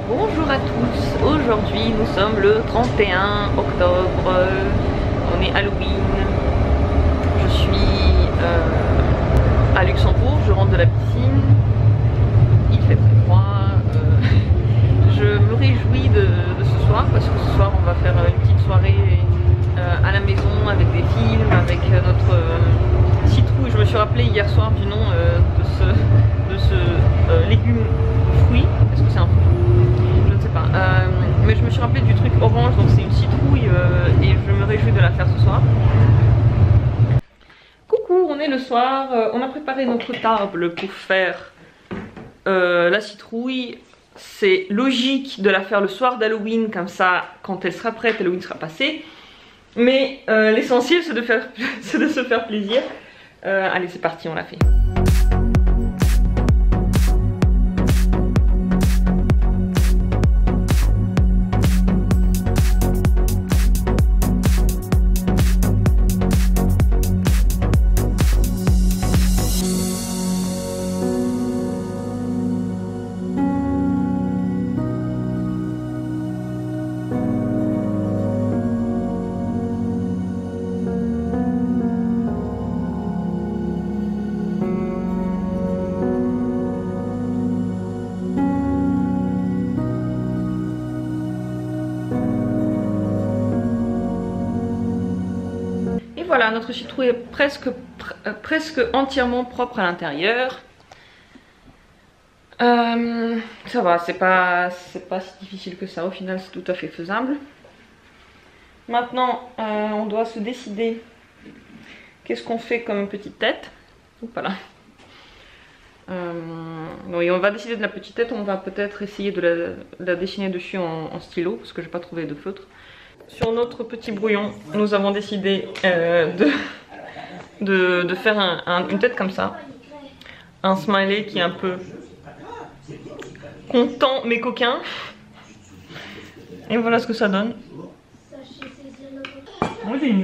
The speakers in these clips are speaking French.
Bonjour à tous, aujourd'hui nous sommes le 31 octobre, on est Halloween, je suis à Luxembourg, je rentre de la piscine, il fait très froid, je me réjouis de ce soir parce que ce soir on va faire une petite soirée à la maison avec des films, avec notre citrouille. Je me suis rappelé hier soir du nom de ce légume fruit, est-ce que c'est un fruit? Je ne sais pas, mais je me suis rappelé du truc orange, donc c'est une citrouille et je me réjouis de la faire ce soir. Coucou, on est le soir, on a préparé notre table pour faire la citrouille. C'est logique de la faire le soir d'Halloween, comme ça quand elle sera prête, Halloween sera passé. Mais l'essentiel c'est de se faire plaisir. Allez, c'est parti, on l'a fait. Voilà, notre citrouille est presque entièrement propre à l'intérieur. Ça va, c'est pas si difficile que ça, au final c'est tout à fait faisable. Maintenant, on doit se décider qu'est-ce qu'on fait comme petite tête. Voilà. Oui, on va décider de la petite tête, on va peut-être essayer de la dessiner dessus en stylo, parce que je n'ai pas trouvé de feutre. Sur notre petit brouillon, nous avons décidé de faire une tête comme ça. Un smiley qui est un peu content mais coquin. Et voilà ce que ça donne.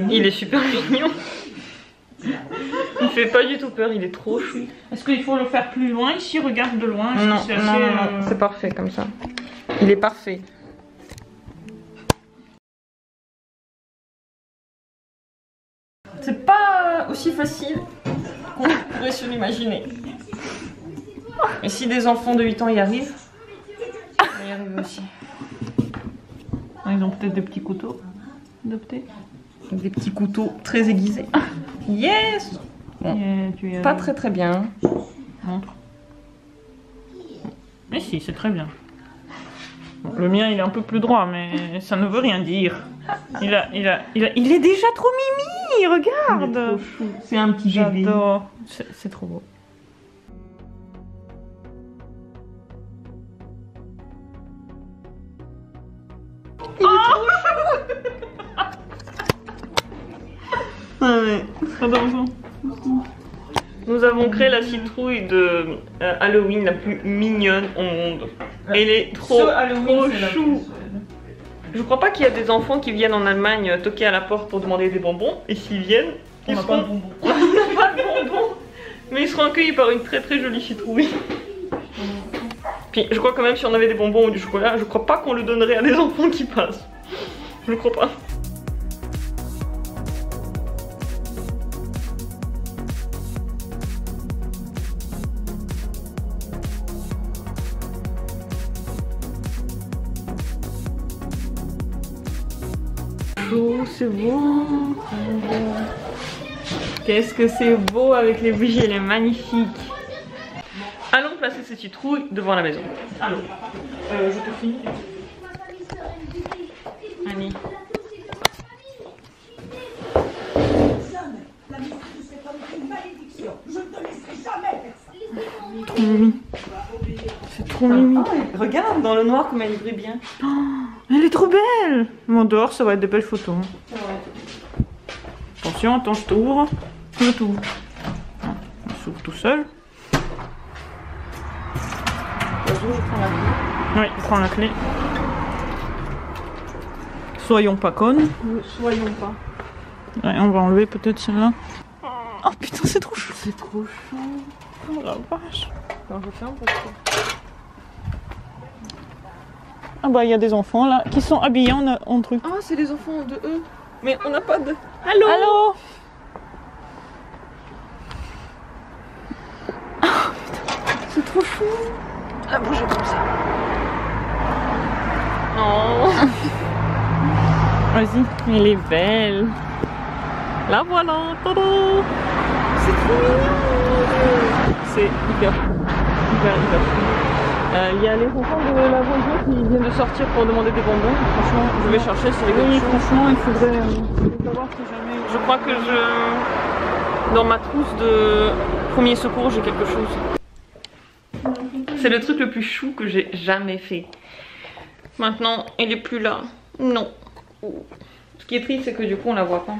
Il est super mignon. Il fait pas du tout peur, il est trop chou. Est-ce qu'il faut le faire plus loin ici? Regarde de loin. Non, non, c'est parfait comme ça. Il est parfait. C'est pas aussi facile qu'on pourrait se l'imaginer. Et si des enfants de 8 ans y arrivent, on va y arriver aussi. Ils ont peut-être des petits couteaux adoptés. Des petits couteaux très aiguisés. Yes! Bon, pas très bien. Montre. Mais si, c'est très bien. Bon, le mien il est un peu plus droit, mais ça ne veut rien dire. Il est déjà trop mimi, regarde. C'est un petit bébé. J'adore. C'est trop beau. Il est trop chou. Ah ouais. Attention. Nous avons créé la citrouille de Halloween la plus mignonne au monde. Elle est trop chou. Je crois pas qu'il y a des enfants qui viennent en Allemagne toquer à la porte pour demander des bonbons. Et s'ils viennent, ils seront... pas de bonbons. On n'a pas de bonbons. Mais ils seront accueillis par une très jolie citrouille. Puis je crois quand même si on avait des bonbons ou du chocolat, je crois pas qu'on le donnerait à des enfants qui passent. Je crois pas. C'est beau. Qu'est-ce que c'est beau avec les bougies, elle est magnifique. Allons placer cette citrouille devant la maison. Allô, je te finis. Annie. Trop mimi. C'est trop mimi. Regarde dans le noir comme elle brille bien. Oh, elle est trop belle. Mon dehors, ça va être de belles photos. Attention, attends, je t'ouvre. Je t'ouvre. On s'ouvre tout seul. Oui, prends la clé. Soyons pas connes. Soyons pas. Ouais, on va enlever peut-être celle-là. Oh putain, c'est trop chou. C'est trop chou. Oh la vache. Quand je ferme parce que... Ah bah il y a des enfants là qui sont habillés en truc. Ah, c'est les enfants de eux. Mais on n'a pas de... Allô. Allô. C'est trop chou. Ah, bougez comme ça. Oh. Vas-y, elle est belle. La voilà. Tada. C'est trop mignon. C'est hyper chou. Il y a les enfants de la voisine qui viennent de sortir pour demander des bonbons. Franchement, Je vais chercher si les oui, choses. franchement, il faudrait savoir si jamais... Je crois que dans ma trousse de premier secours, j'ai quelque chose. C'est le truc le plus chou que j'ai jamais fait. Maintenant, elle est plus là. Non. Ce qui est triste, c'est que du coup, on la voit pas.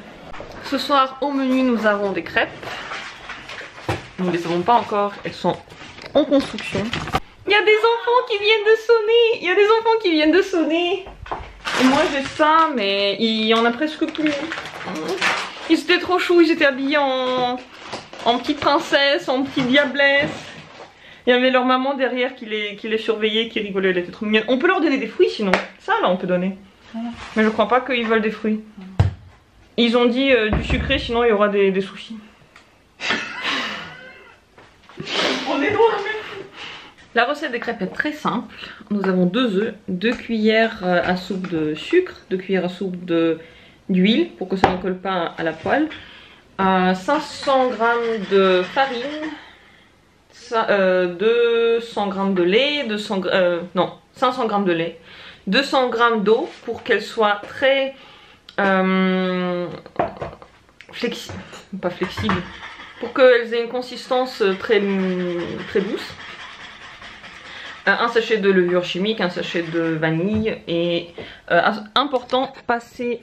Ce soir, au menu, nous avons des crêpes. Nous ne les avons pas encore. Elles sont en construction. Il y a des enfants qui viennent de sonner. Il y a des enfants qui viennent de sonner. Et moi, j'ai ça, mais il y en a presque plus. Ils étaient trop choux. Ils étaient habillés en petite princesse, en petite diablesse. Il y avait leur maman derrière qui les surveillait, qui rigolait. Elle était trop mignonne. On peut leur donner des fruits sinon. Ça, là, on peut donner. Mais je crois pas qu'ils veulent des fruits. Ils ont dit du sucré, sinon il y aura des soucis. On est loin même. La recette des crêpes est très simple. Nous avons 2 œufs, 2 cuillères à soupe de sucre, 2 cuillères à soupe d'huile pour que ça ne colle pas à la poêle, 500 g de farine, 200 g de lait, 500 g de lait, 200 g d'eau pour qu'elle soit très flexible, pas flexible, pour qu'elles aient une consistance très douce. Un sachet de levure chimique, un sachet de vanille et important, passer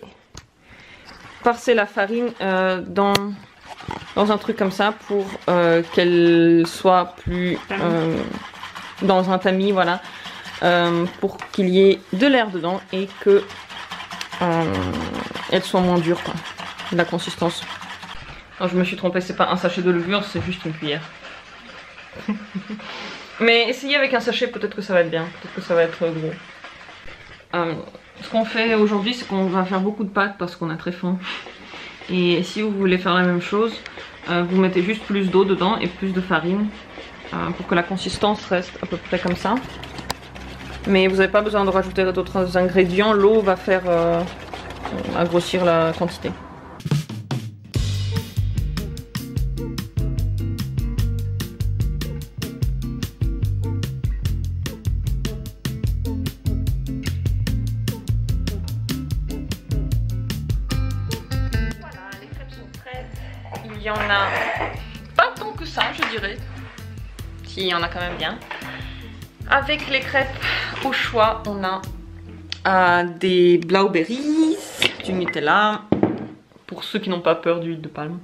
la farine dans un truc comme ça pour qu'elle soit plus dans un tamis, voilà, pour qu'il y ait de l'air dedans et que elle soit moins dure, quoi, la consistance. Non, je me suis trompée, c'est pas un sachet de levure, c'est juste une cuillère. Mais essayez avec un sachet, peut-être que ça va être bien, peut-être que ça va être gros. Ce qu'on fait aujourd'hui, c'est qu'on va faire beaucoup de pâtes parce qu'on a très faim. Et si vous voulez faire la même chose, vous mettez juste plus d'eau dedans et plus de farine pour que la consistance reste à peu près comme ça. Mais vous n'avez pas besoin de rajouter d'autres ingrédients, l'eau va faire grossir la quantité. Il y en a pas tant que ça, je dirais. Si, il y en a quand même bien. Avec les crêpes au choix, on a des Blauberries, du Nutella, pour ceux qui n'ont pas peur d'huile de palme.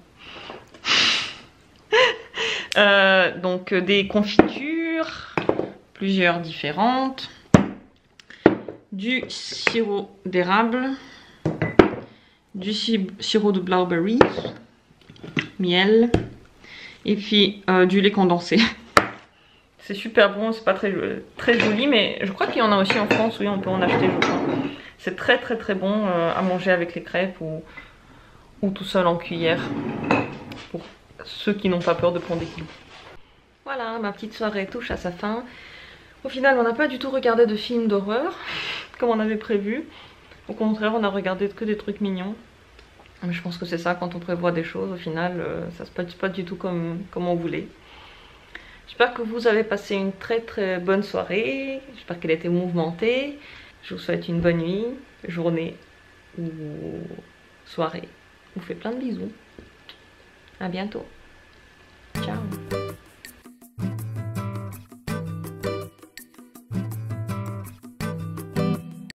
Donc des confitures, plusieurs différentes, du sirop d'érable, du sirop de Blauberry, miel et puis du lait condensé. C'est super bon, c'est pas très joli, mais je crois qu'il y en a aussi en France, oui, on peut en acheter, je crois. C'est très bon à manger avec les crêpes ou tout seul en cuillère, pour ceux qui n'ont pas peur de prendre des kilos. Voilà, ma petite soirée touche à sa fin. Au final, on n'a pas du tout regardé de films d'horreur, comme on avait prévu. Au contraire, on a regardé que des trucs mignons. Mais je pense que c'est ça, quand on prévoit des choses, au final, ça se passe pas du tout comme on voulait. J'espère que vous avez passé une très bonne soirée. J'espère qu'elle a été mouvementée. Je vous souhaite une bonne nuit, journée ou soirée. Je vous fais plein de bisous. À bientôt.